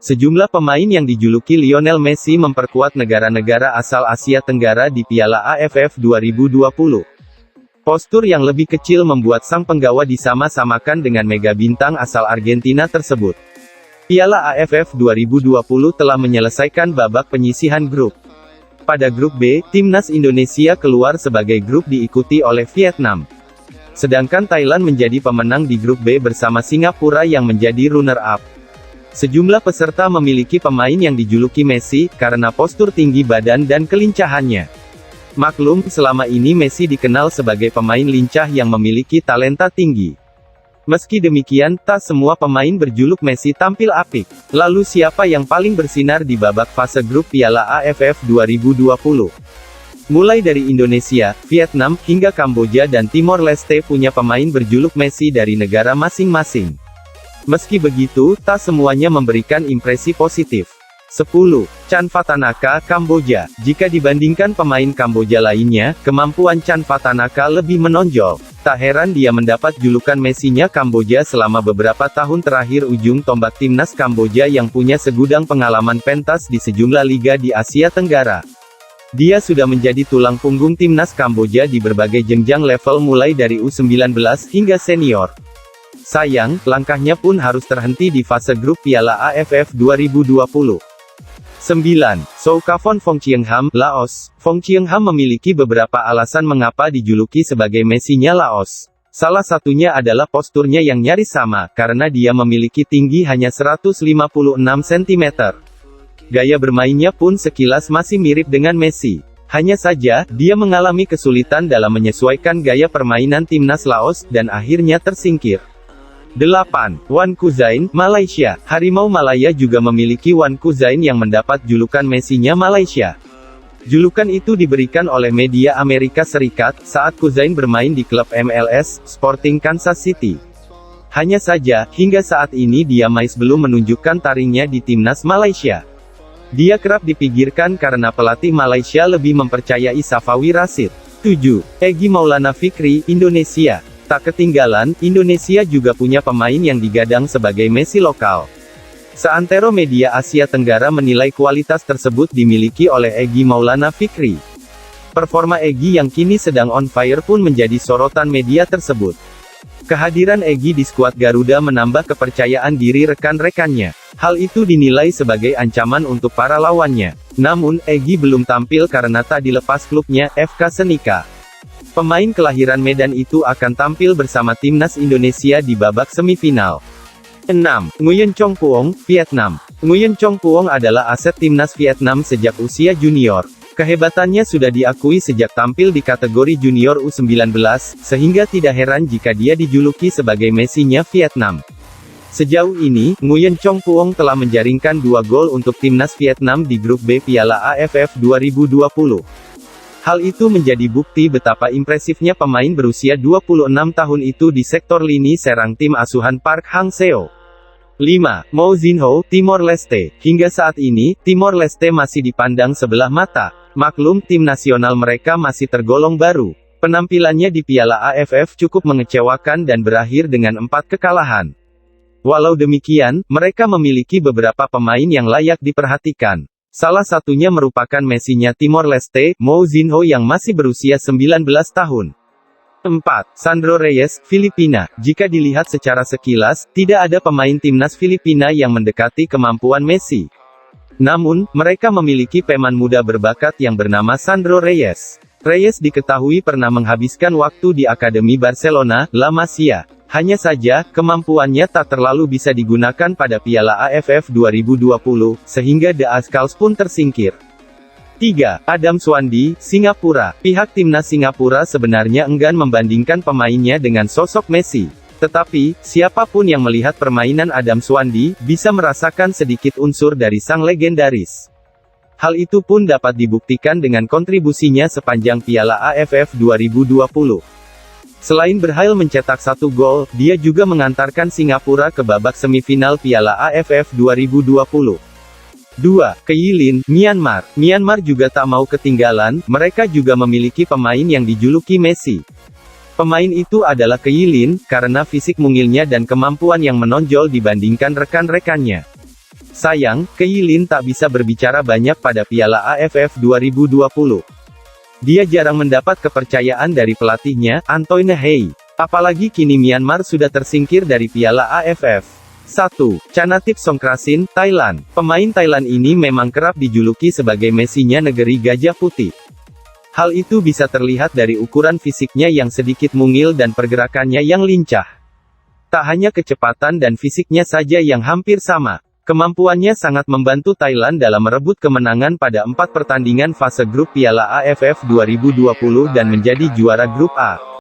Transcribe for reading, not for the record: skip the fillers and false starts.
Sejumlah pemain yang dijuluki Lionel Messi memperkuat negara-negara asal Asia Tenggara di Piala AFF 2020. Postur yang lebih kecil membuat sang penggawa disama-samakan dengan mega bintang asal Argentina tersebut. Piala AFF 2020 telah menyelesaikan babak penyisihan grup. Pada grup B, timnas Indonesia keluar sebagai grup diikuti oleh Vietnam. Sedangkan Thailand menjadi pemenang di grup B bersama Singapura yang menjadi runner-up. Sejumlah peserta memiliki pemain yang dijuluki Messi, karena postur tinggi badan dan kelincahannya. Maklum, selama ini Messi dikenal sebagai pemain lincah yang memiliki talenta tinggi. Meski demikian, tak semua pemain berjuluk Messi tampil apik. Lalu siapa yang paling bersinar di babak fase grup Piala AFF 2020? Mulai dari Indonesia, Vietnam, hingga Kamboja dan Timor Leste punya pemain berjuluk Messi dari negara masing-masing. Meski begitu, tak semuanya memberikan impresi positif. 10. Chan Vatanaka, Kamboja. Jika dibandingkan pemain Kamboja lainnya, kemampuan Chan Vatanaka lebih menonjol. Tak heran dia mendapat julukan Messi-nya Kamboja selama beberapa tahun terakhir. Ujung tombak timnas Kamboja yang punya segudang pengalaman pentas di sejumlah liga di Asia Tenggara. Dia sudah menjadi tulang punggung timnas Kamboja di berbagai jenjang level mulai dari U19 hingga senior. Sayang, langkahnya pun harus terhenti di fase grup Piala AFF 2020. 9. Soukafon Phongchieungham, Laos. Phongchieungham memiliki beberapa alasan mengapa dijuluki sebagai Messi-nya Laos. Salah satunya adalah posturnya yang nyaris sama, karena dia memiliki tinggi hanya 156 cm. Gaya bermainnya pun sekilas masih mirip dengan Messi. Hanya saja, dia mengalami kesulitan dalam menyesuaikan gaya permainan timnas Laos, dan akhirnya tersingkir. 8. Wan Kuzain, Malaysia. Harimau Malaya juga memiliki Wan Kuzain yang mendapat julukan Messi-nya Malaysia. Julukan itu diberikan oleh media Amerika Serikat, saat Kuzain bermain di klub MLS, Sporting Kansas City. Hanya saja, hingga saat ini dia masih belum menunjukkan taringnya di timnas Malaysia. Dia kerap dipinggirkan karena pelatih Malaysia lebih mempercayai Safawi Rashid. 7. Egy Maulana Fikri, Indonesia. Tak ketinggalan, Indonesia juga punya pemain yang digadang sebagai Messi lokal. Seantero media Asia Tenggara menilai kualitas tersebut dimiliki oleh Egy Maulana Fikri. Performa Egy yang kini sedang on fire pun menjadi sorotan media tersebut. Kehadiran Egy di skuad Garuda menambah kepercayaan diri rekan-rekannya. Hal itu dinilai sebagai ancaman untuk para lawannya. Namun, Egy belum tampil karena tak dilepas klubnya, FK Senika. Pemain kelahiran Medan itu akan tampil bersama timnas Indonesia di babak semifinal. 6. Nguyen Chong Phuong, Vietnam. Nguyen Chong Phuong adalah aset timnas Vietnam sejak usia junior. Kehebatannya sudah diakui sejak tampil di kategori junior U19, sehingga tidak heran jika dia dijuluki sebagai Messi-nya Vietnam. Sejauh ini, Nguyen Chong Phuong telah menjaringkan 2 gol untuk timnas Vietnam di grup B Piala AFF 2020. Hal itu menjadi bukti betapa impresifnya pemain berusia 26 tahun itu di sektor lini serang tim asuhan Park Hang-seo. 5. Mo Zinho, Timor Leste. Hingga saat ini, Timor Leste masih dipandang sebelah mata. Maklum, tim nasional mereka masih tergolong baru. Penampilannya di Piala AFF cukup mengecewakan dan berakhir dengan 4 kekalahan. Walau demikian, mereka memiliki beberapa pemain yang layak diperhatikan. Salah satunya merupakan Messi-nya Timor Leste, Mo Zinho yang masih berusia 19 tahun. 4. Sandro Reyes, Filipina. Jika dilihat secara sekilas, tidak ada pemain timnas Filipina yang mendekati kemampuan Messi. Namun, mereka memiliki pemain muda berbakat yang bernama Sandro Reyes. Reyes diketahui pernah menghabiskan waktu di Akademi Barcelona, La Masia. Hanya saja, kemampuannya tak terlalu bisa digunakan pada Piala AFF 2020, sehingga The Ascals pun tersingkir. 3. Adam Swandi, Singapura. Pihak timnas Singapura sebenarnya enggan membandingkan pemainnya dengan sosok Messi. Tetapi, siapapun yang melihat permainan Adam Swandi, bisa merasakan sedikit unsur dari sang legendaris. Hal itu pun dapat dibuktikan dengan kontribusinya sepanjang Piala AFF 2020. Selain berhasil mencetak 1 gol, dia juga mengantarkan Singapura ke babak semifinal Piala AFF 2020. 2. Keilin, Myanmar. Myanmar juga tak mau ketinggalan, mereka juga memiliki pemain yang dijuluki Messi. Pemain itu adalah Keilin, karena fisik mungilnya dan kemampuan yang menonjol dibandingkan rekan-rekannya. Sayang, Keilin tak bisa berbicara banyak pada Piala AFF 2020. Dia jarang mendapat kepercayaan dari pelatihnya, Antoine Hey. Apalagi kini Myanmar sudah tersingkir dari Piala AFF. 1. Chanatip Songkrasin, Thailand. Pemain Thailand ini memang kerap dijuluki sebagai Messi-nya negeri Gajah Putih. Hal itu bisa terlihat dari ukuran fisiknya yang sedikit mungil dan pergerakannya yang lincah. Tak hanya kecepatan dan fisiknya saja yang hampir sama. Kemampuannya sangat membantu Thailand dalam merebut kemenangan pada 4 pertandingan fase grup Piala AFF 2020 dan menjadi juara grup A.